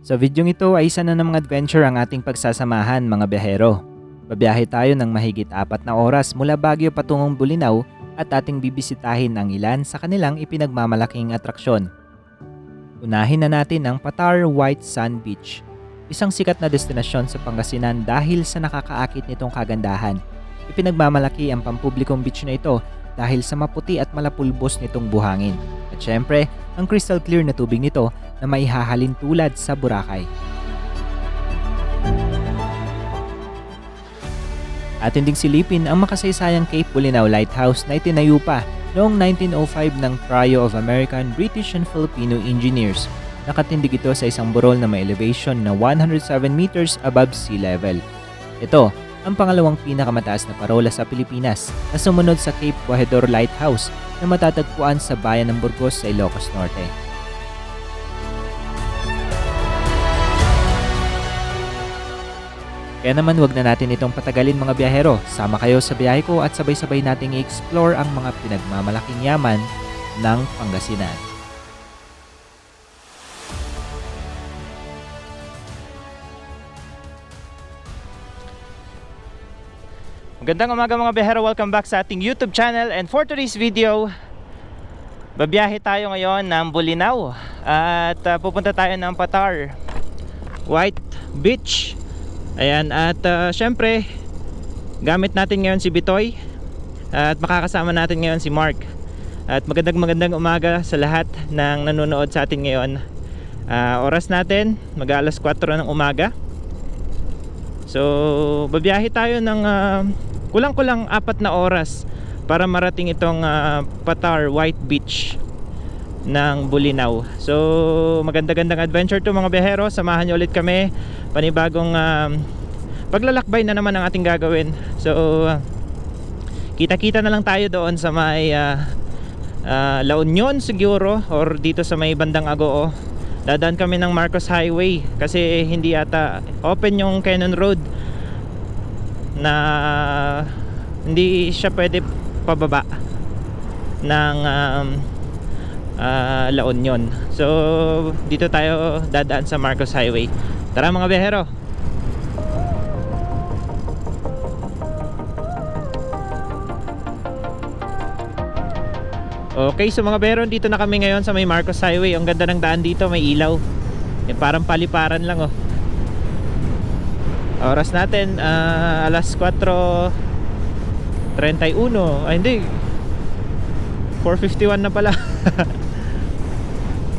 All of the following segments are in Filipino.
Sa videong ito ay isa na namang adventure ang ating pagsasamahan mga biyahero. Babiyahe tayo ng mahigit 4 na oras mula Baguio patungong Bulinaw at ating bibisitahin ang ilan sa kanilang ipinagmamalaking atraksyon. Unahin na natin ang Patar White Sand Beach, isang sikat na destinasyon sa Pangasinan dahil sa nakakaakit nitong kagandahan. Ipinagmamalaki ang pampublikong beach na ito dahil sa maputi at malapulbos nitong buhangin. At syempre, ang crystal clear na tubig nito na maihahalin tulad sa Boracay. Atin ding silipin ang makasaysayang Cape Bulinaw Lighthouse na itinayo pa noong 1905 ng trio of American, British and Filipino engineers. Nakatindig ito sa isang burol na may elevation na 107 meters above sea level. Ito ang pangalawang pinakamataas na parola sa Pilipinas na sumunod sa Cape Bojador Lighthouse na matatagpuan sa bayan ng Burgos sa Ilocos Norte. Kaya naman wag na natin itong patagalin mga biyahero. Sama kayo sa biyahe ko at sabay-sabay nating i-explore ang mga pinagmamalaking yaman ng Pangasinan. Magandang umaga mga biyahero, welcome back sa ating YouTube channel, and for today's video, babiyahe tayo ngayon ng Bulinaw at pupunta tayo ng Patar White Beach. Ayan, at syempre gamit natin ngayon si Bitoy at makakasama natin ngayon si Mark. At magandang umaga sa lahat ng nanonood sa atin ngayon. Oras natin mag-alas 4 ng umaga. So babiyahe tayo ng kulang-kulang 4 na oras para marating itong Patar White Beach ng Bulinaw. So magandang adventure to mga biyahero. Samahan niyo ulit kami. Panibagong paglalakbay na naman ang ating gagawin. So kita-kita na lang tayo doon sa may La Union siguro, or dito sa may bandang Agoo. Dadaan kami ng Marcos Highway kasi hindi ata open yung Cannon Road, na hindi siya pwede pababa ng La Union. So dito tayo dadaan sa Marcos Highway. Tara mga biyahero. Okay, so mga biyahero, dito na kami ngayon sa may Marcos Highway. Ang ganda ng daan dito, may ilaw. Yung parang paliparan lang oh. Oras natin alas 4:31. Ay hindi, 4:51 na pala.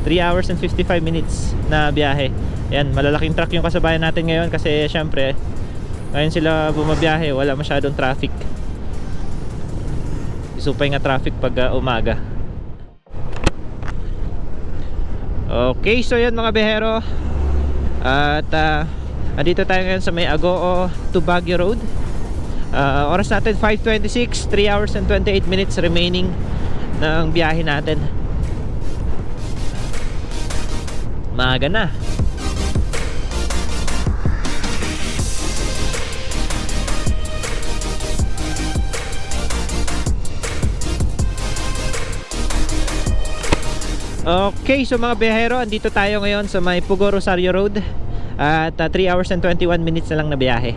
3 hours and 55 minutes na biyahe. Yan, malalaking truck yung kasabayan natin ngayon kasi syempre ngayon sila bumabiyahe, wala masyadong traffic. Isupay nga traffic pag umaga. Okay, so yan mga biyahero. At andito tayo ngayon sa may Agoo to Baguio Road. Oras natin 5:26, 3 hours and 28 minutes remaining ng biyahe natin. Maaga na. Okay, so mga biyahero, andito tayo ngayon sa may Pugo Rosario Road. At 3 hours and 21 minutes na lang na biyahe.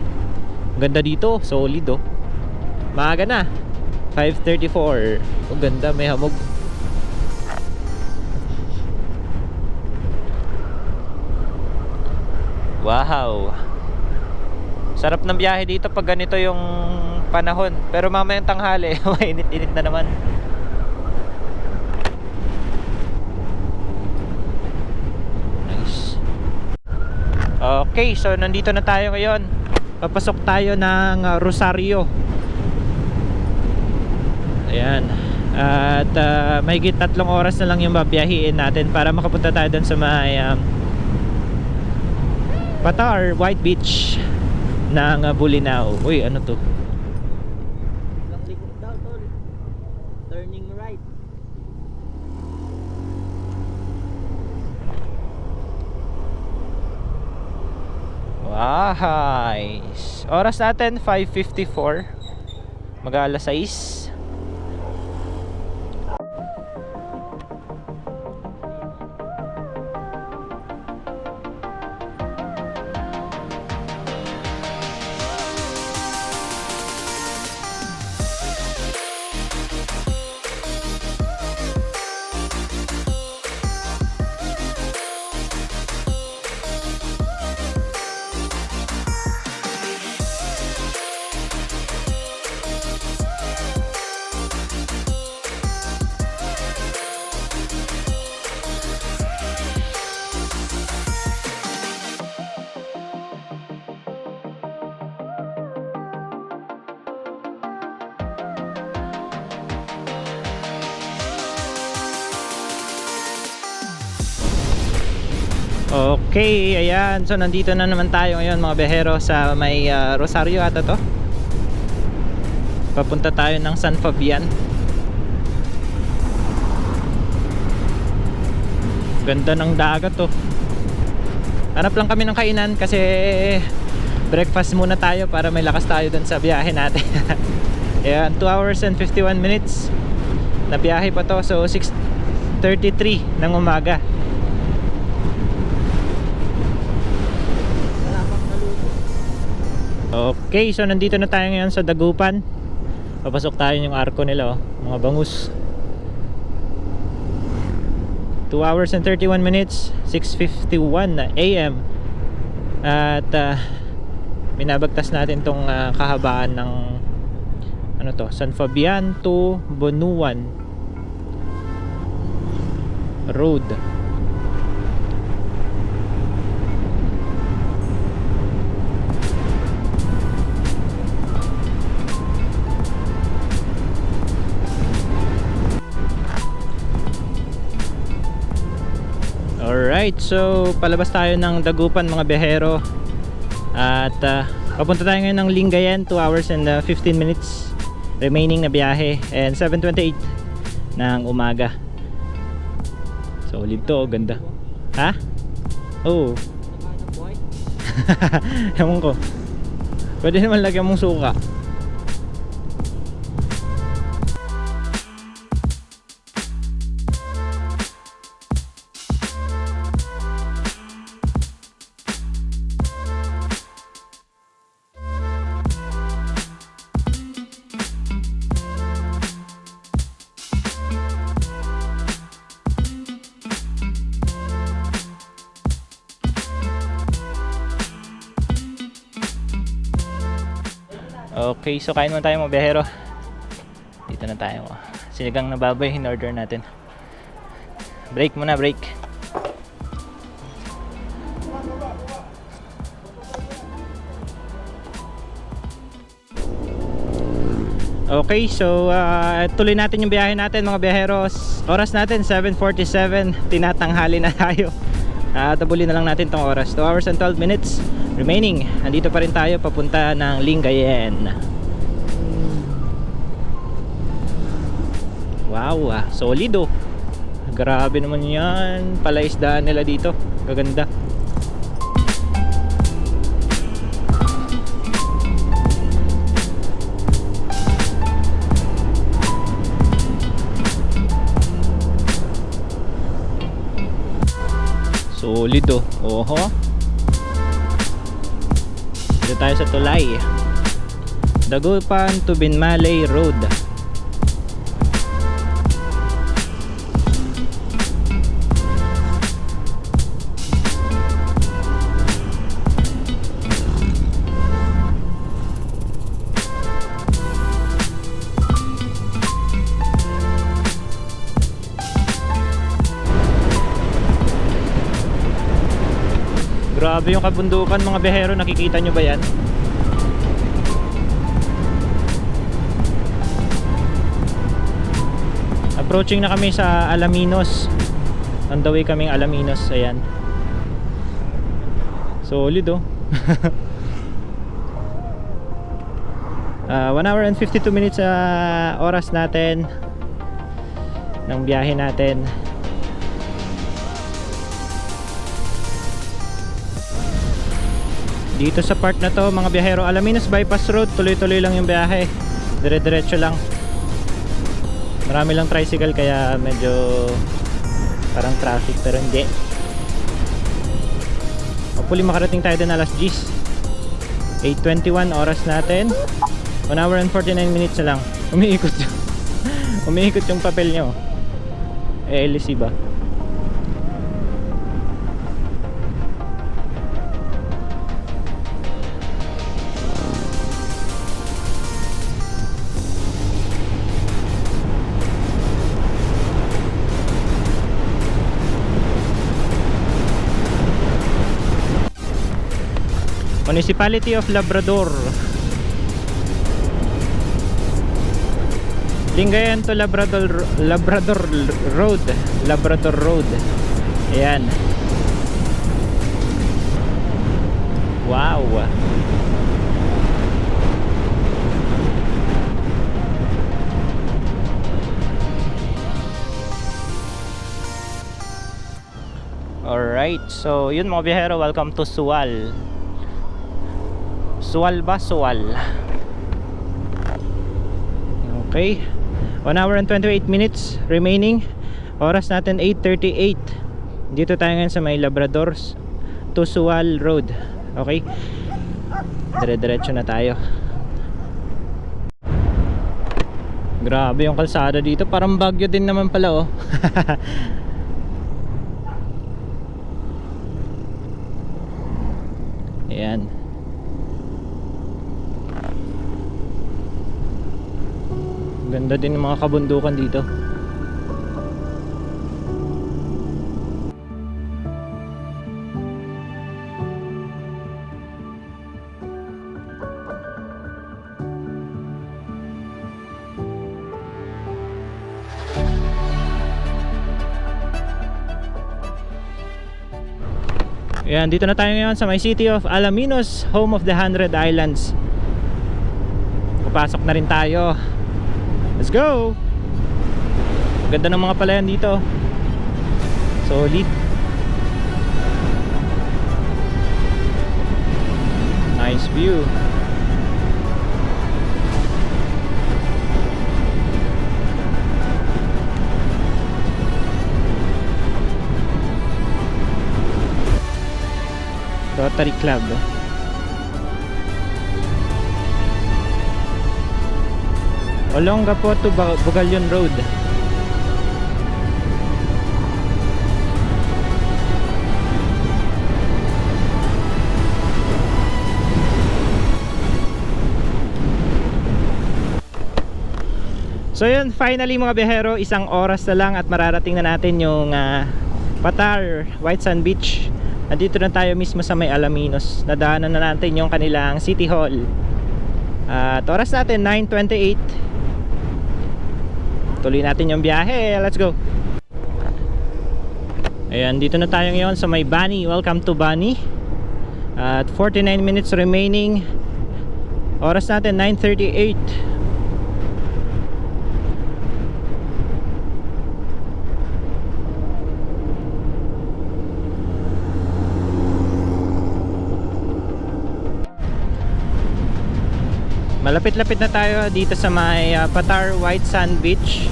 Ganda dito, solid oh. Maaga na, 5:34. Ang ganda, may hamog. Wow, sarap ng biyahe dito pag ganito yung panahon. Pero mamayang tanghali, mainit-init na naman. Nice. Okay, so nandito na tayo ngayon. Papasok tayo ng Rosario. Ayan. At mahigit 3 oras na lang yung babiyahiin natin para makapunta tayo dun sa may Patar White Beach ng Bulinaw. Uy, ano to? Lang likod daw, tol. Turning right. Nice. Oras natin 5:54. Mag-alas 6. Okay, ayan. So nandito na naman tayo ngayon mga behero sa may Rosario ata to. Papunta tayo ng San Fabian. Ganda ng dagat to. Hanap lang kami ng kainan kasi breakfast muna tayo para may lakas tayo dun sa biyahe natin. Ayan, 2 hours and 51 minutes na biyahe pa to. So 6:33 ng umaga. Okay, so nandito na tayo ngayon sa Dagupan. Papasok tayo yung arko nila, oh, mga bangus. 2 hours and 31 minutes, 6:51 AM. At binabagtas natin tong kahabaan ng ano to, San Fabian to Bonuan Road. Alright, so palabas tayo ng Dagupan mga behero. At papunta tayo ngayon ng Lingayen, 2 hours and 15 minutes remaining na biyahe. And 7:28 ng umaga. Solid to, ganda. Ha? Oo. Ewan ko. Pwede naman lagyan mong suka. Okay, so kain muna tayo mga behero. Dito na tayo. Sinigang na baboy in order natin. Break muna, break. Okay, so tuloy natin yung biyahe natin mga beheros. Oras natin 7:47, tinatanghali na tayo. Tabulin na lang natin tong oras. 2 hours and 12 minutes remaining. Andito pa rin tayo papunta ng Lingayen. Wow, solido. Grabe naman yan. Palaisdaan nila dito. Gaganda. Solido. Oho. Dito tayo sa tulay. Dagupan to Binmaley Road. Grabe yung kabundukan mga behero, nakikita nyo ba yan? Approaching na kami sa Alaminos. On the way kaming Alaminos, ayan. Solid oh. 1 hour and 52 minutes oras natin ng biyahe natin. Dito sa part na to mga biyahero, Alaminos Bypass Road, tuloy-tuloy lang yung biyahe. Dire-diretso lang. Marami lang tricycle kaya medyo parang traffic, pero hindi. Hopefully makarating tayo din alas 10. 8:21 oras natin. 1 hour and 49 minutes na lang. Umiikot yung umiikot yung papel nyo. LC ba? Municipality of Labrador. Lingayen to Labrador Road. Labrador Road. Ayan. right. So yun mga biyahero, welcome to Sual. Sual ba? Sual. Okay, 1 hour and 28 minutes remaining. Oras natin 8:38. Dito tayo ngayon sa may Labradors to Sual Road. Okay, dire-diretso na tayo. Grabe yung kalsada dito, parang Baguio din naman pala oh. Ayan. Ganda din ng mga kabundukan dito. Ayan, dito na tayo ngayon sa may city of Alaminos, home of the 100 Islands. Papasok na rin tayo. Let's go! Ganda ng mga palayan dito. Solid. Nice view. Rotary Club. Olongapo to Bugalyon Road. So yun, finally mga biyahero, isang oras na lang at mararating na natin yung Patar, White Sand Beach. Nandito na tayo mismo sa may Alaminos. Nadaanan na natin yung kanilang City Hall. At oras natin 9:28. Tuloy natin yung biyahe. Let's go. Ayan, dito na tayo ngayon sa may Bani. Welcome to Bani. At 49 minutes remaining. Oras natin 9:38. Malapit-lapit na tayo dito sa may Patar White Sand Beach.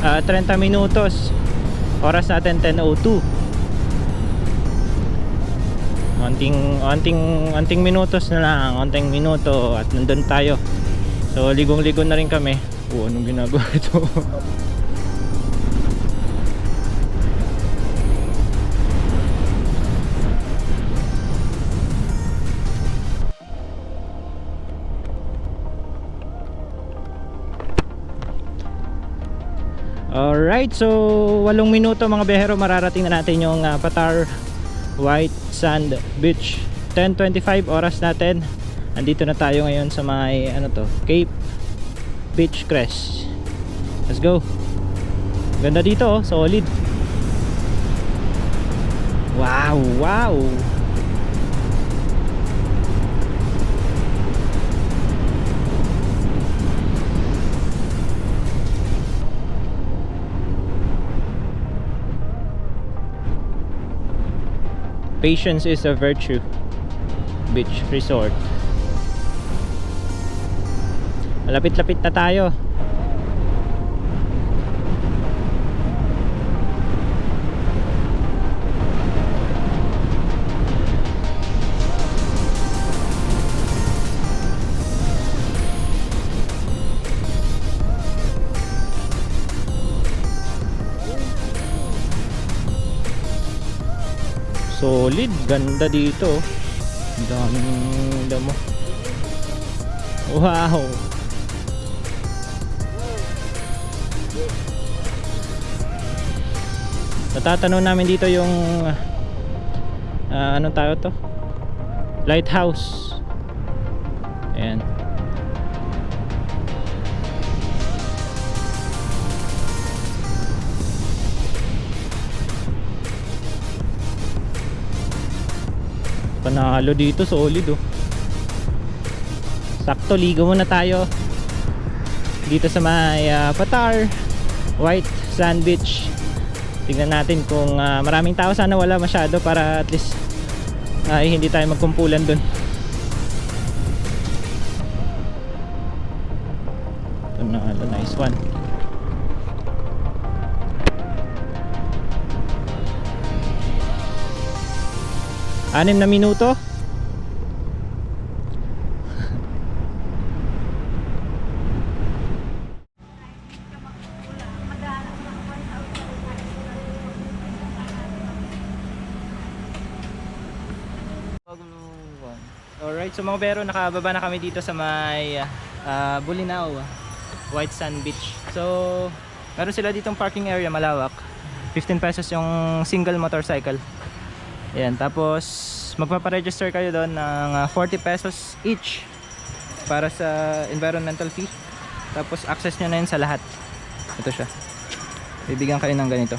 30 minutos. Oras natin 10:02. Onting minutos na lang, onting minuto at nandun tayo. So ligong-ligo na rin kami. Anong ginagawa ito? Alright, so 8 minuto mga biyahero, mararating na natin yung Patar White Sand Beach. 10:25 oras natin. Andito na tayo ngayon sa may Cape Beach Crest. Let's go. Ganda dito oh, solid. Wow, wow. Patience is a virtue. Beach Resort. Malapit-lapit na tayo. Solid, ganda dito. Ang daming damo. Wow. Natatanaw namin dito yung anong tayo to? Lighthouse. Ayan. Panalo dito, solid oh. Sakto, ligo muna tayo dito sa may Patar White Sand Beach. Tingnan natin kung maraming tao, sana wala masyado para at least hindi tayo magkumpulan dun. Ito na, nice one. Anim na minuto. Alright, so mga bero, nakababa na kami dito sa may Bolinao, White Sand Beach. So, meron sila ditong parking area malawak. 15 pesos yung single motorcycle. Ayan, tapos magpaparegister kayo doon ng 40 pesos each para sa environmental fee. Tapos access nyo na yun sa lahat. Ito siya. Bibigyan kayo ng ganito.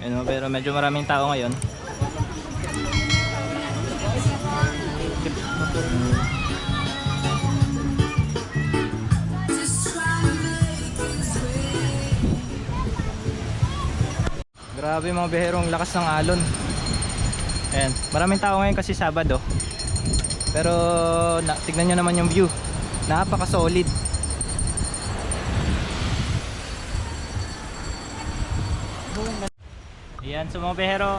Ayan, pero medyo maraming tao ngayon. Grabe mga beherong, lakas ng alon. Ayan, maraming tao ngayon kasi Sabado. Pero tignan nyo naman yung view. Napaka solid. Ayan, so mga behero,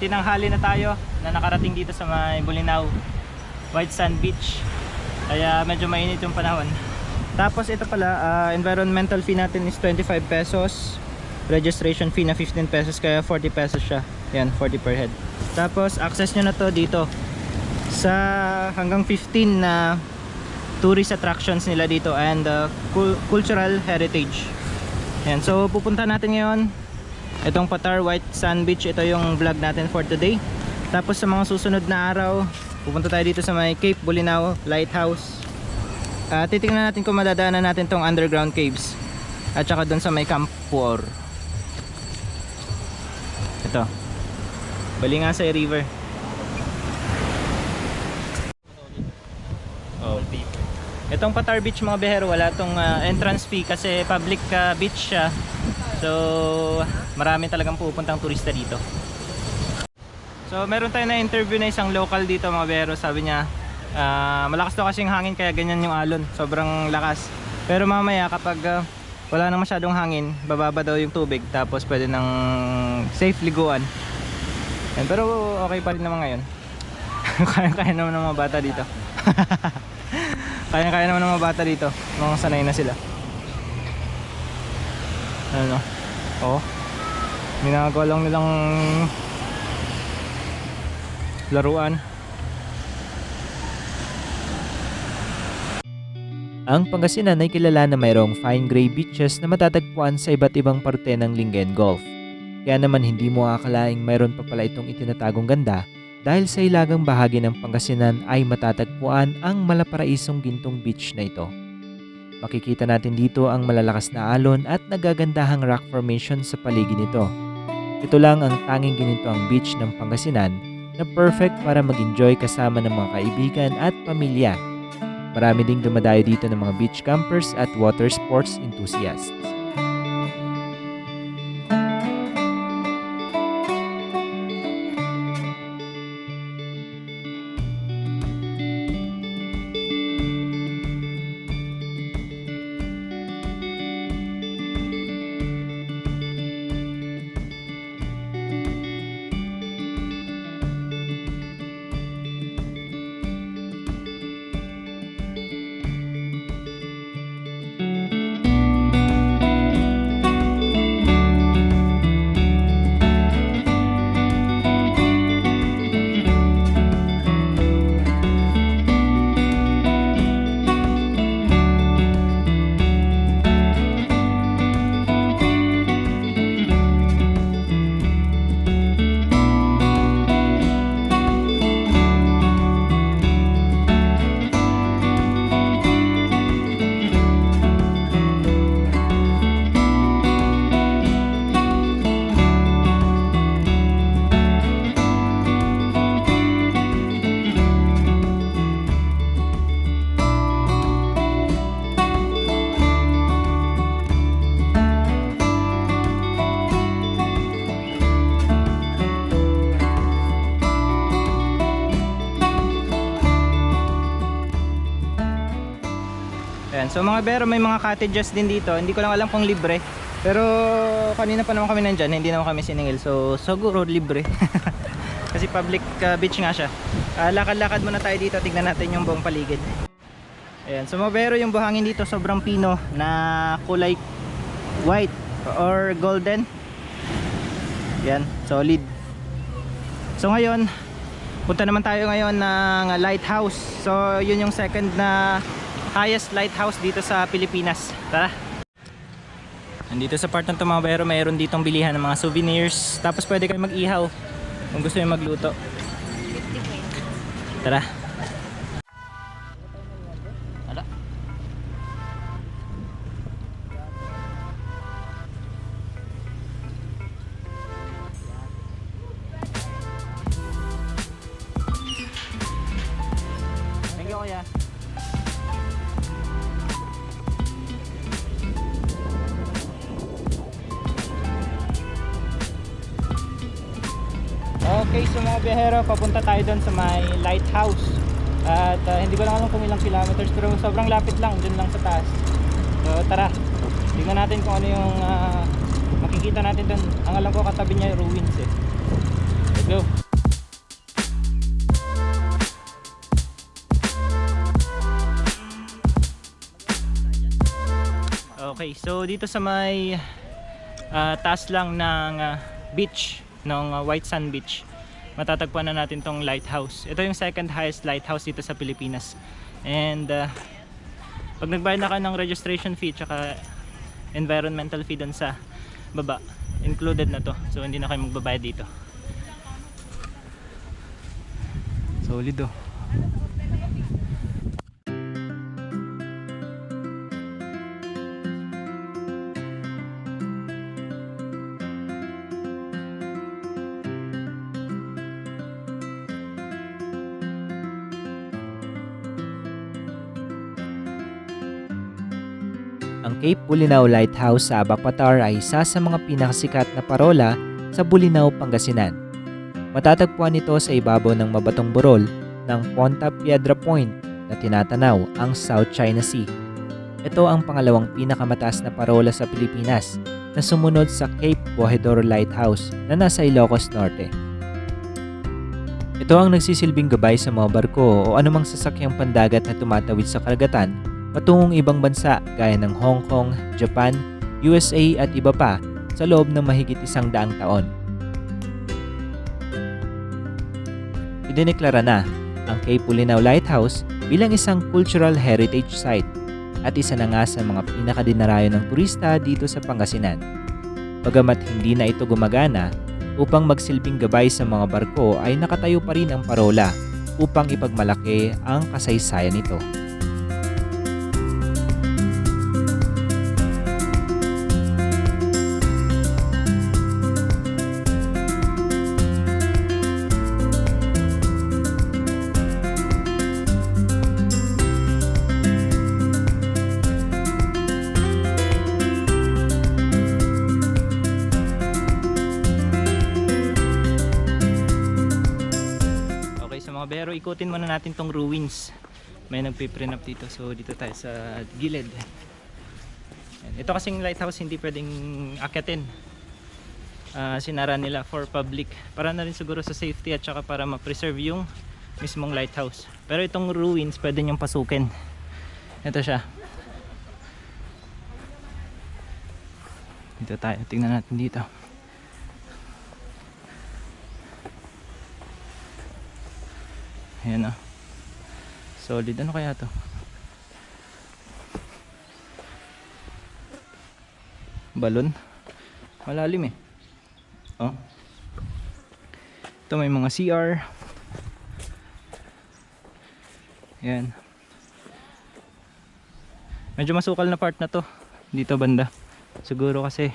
tinanghali na tayo na nakarating dito sa may Bolinao, White Sand Beach. Kaya medyo mainit yung panahon. Tapos ito pala, environmental fee natin is 25 pesos. Registration fee na 15 pesos, kaya 40 pesos siya. Yan, 40 per head. Tapos access nyo na to dito sa hanggang 15 na tourist attractions nila dito and cultural heritage. Yan, so pupunta natin ngayon itong Patar White Sand Beach. Ito yung vlog natin for today. Tapos sa mga susunod na araw, pupunta tayo dito sa may Cape Bolinao Lighthouse. Titingnan natin kung madadaanan natin tong underground caves at saka dun sa may Camp Puor. Ito, Balingasay River. Oh. Itong Patar Beach mga behero, wala tong entrance fee kasi public beach siya. So marami talagang pupuntang turista dito. So meron tayo na interview na isang local dito mga behero. Sabi niya malakas daw kasing hangin kaya ganyan yung alon, sobrang lakas. Pero mamaya kapag wala nang masyadong hangin, bababa daw yung tubig, tapos pwede nang safe liguan. Yan, pero okay pa rin naman ngayon. Kaya naman ng mga bata dito. Kaya naman ng mga bata dito, mga sanay na sila. Ano? Oh, ginagawa lang nilang laruan. Ang Pangasinan ay kilala na mayroong fine gray beaches na matatagpuan sa iba't ibang parte ng Lingayen Gulf. Kaya naman hindi mo akalaing mayroon pa pala itong itinatagong ganda dahil sa ilagang bahagi ng Pangasinan ay matatagpuan ang malaparaisong gintong beach na ito. Makikita natin dito ang malalakas na alon at nagagandahang rock formation sa paligid nito. Ito lang ang tanging ginitoang beach ng Pangasinan na perfect para mag-enjoy kasama ng mga kaibigan at pamilya. Marami ding dumadayo dito ng mga beach campers at water sports enthusiasts. So mga bero, may mga cottages din dito. Hindi ko lang alam kung libre. Pero kanina pa naman kami nandyan, hindi naman kami siningil. So siguro libre. Kasi public beach nga siya. Lakad-lakad muna tayo dito, tignan natin yung buong paligid. Ayan, so mga bero, yung buhangin dito sobrang pino na kulay white or golden. Yan, solid. So ngayon, punta naman tayo ngayon ng lighthouse. So yun yung second na highest lighthouse dito sa Pilipinas. Tara. Nandito sa part ng to mga bero, mayroon ditong bilihan ng mga souvenirs. Tapos pwede kayo mag-ihaw kung gusto nyo magluto. Tara. Thank you, kuya. Okay, so mga biyahero, papunta tayo doon sa may lighthouse. At hindi ko lang alam kung ilang kilometers, pero sobrang lapit lang, dun lang sa taas. So tara, tingnan natin kung ano yung makikita natin doon. Ang alam ko katabi niya yung ruins eh. Let's go. Okay, so dito sa may taas lang ng beach ng White Sand Beach, matatagpuan na natin tong lighthouse. Ito yung second highest lighthouse dito sa Pilipinas. And pag nagbayad na ka ng registration fee tsaka environmental fee dun sa baba, included na to. So hindi na kayo magbabayad dito. Solid oh. Ang Cape Bulinaw Lighthouse sa Abapatar ay isa sa mga pinakasikat na parola sa Bulinaw, Pangasinan. Matatagpuan ito sa ibabaw ng mabatong burol ng Ponta Piedra Point na tinatanaw ang South China Sea. Ito ang pangalawang pinakamataas na parola sa Pilipinas na sumunod sa Cape Bojador Lighthouse na nasa Ilocos Norte. Ito ang nagsisilbing gabay sa mga barko o anumang sasakyang pandagat na tumatawid sa karagatan patungong ibang bansa gaya ng Hong Kong, Japan, USA at iba pa sa loob ng mahigit 100 taon. Idineklara na ang Cape Bulinaw Lighthouse bilang isang cultural heritage site at isa na nga sa mga pinakadinarayo ng turista dito sa Pangasinan. Bagamat hindi na ito gumagana, upang magsilbing gabay sa mga barko ay nakatayo pa rin ang parola upang ipagmalaki ang kasaysayan nito. Pero ikutin muna natin tong ruins. May nagpiprint up dito. So dito tayo sa gilid. Ito kasing lighthouse hindi pwedeng akyatin. Sinara nila for public. Para na rin siguro sa safety at saka para ma-preserve yung mismong lighthouse. Pero itong ruins pwede nyong pasukin. Ito siya. Dito tayo. Tingnan natin dito. Ayan o. Solid. Ano kaya to? Balon. Malalim eh. Oh. Ito may mga CR. Ayan. Medyo masukal na part na to. Dito banda. Siguro kasi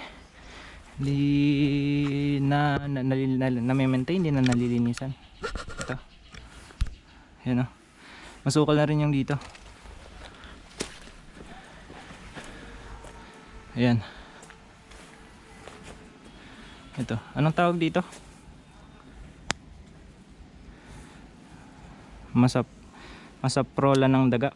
hindi na-maintain, hindi na nalilinisan. Ito. Ayan o. Masukal na rin yung dito. Ayan. Ito. Anong tawag dito? Masaprola ng daga.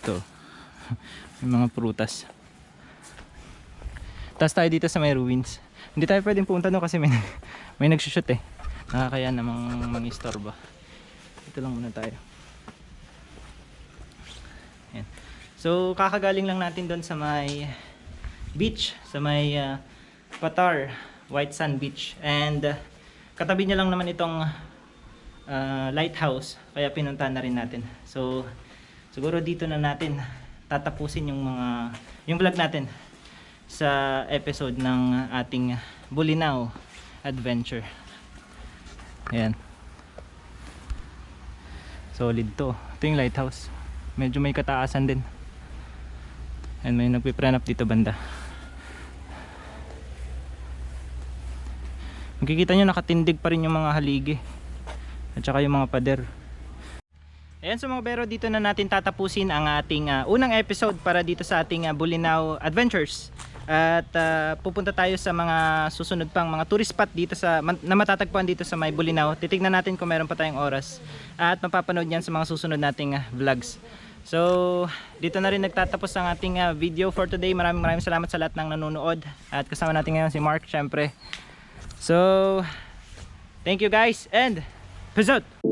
Ito. May mga prutas. Tapos tayo dito sa may ruins. Hindi tayo pwedeng pumunta doon kasi may nagsushoot eh. Nakakaya namang mangistorbo. Dito lang muna tayo. Ayan. So kakagaling lang natin doon sa may beach, sa may Patar, White Sand Beach. And katabi niya lang naman itong lighthouse, kaya pinuntahan na rin natin. So siguro dito na natin tatapusin yung vlog natin sa episode ng ating Bolinao adventure. Ayan. Solid to. Ito yung lighthouse. Medyo may kataasan din. And may nagpiprend up dito banda. Makikita nyo nakatindig pa rin yung mga haligi at saka yung mga pader. Ayan, so mga bero, dito na natin tatapusin ang ating unang episode para dito sa ating Bolinao Adventures. At pupunta tayo sa mga susunod pang mga tourist spot dito na matatagpuan dito sa may Bolinao. Titignan natin kung meron pa tayong oras at mapapanood yan sa mga susunod nating vlogs. So dito na rin nagtatapos ang ating video for today. Maraming salamat sa lahat ng nanonood. At kasama natin ngayon si Mark, syempre. So thank you guys and peace out!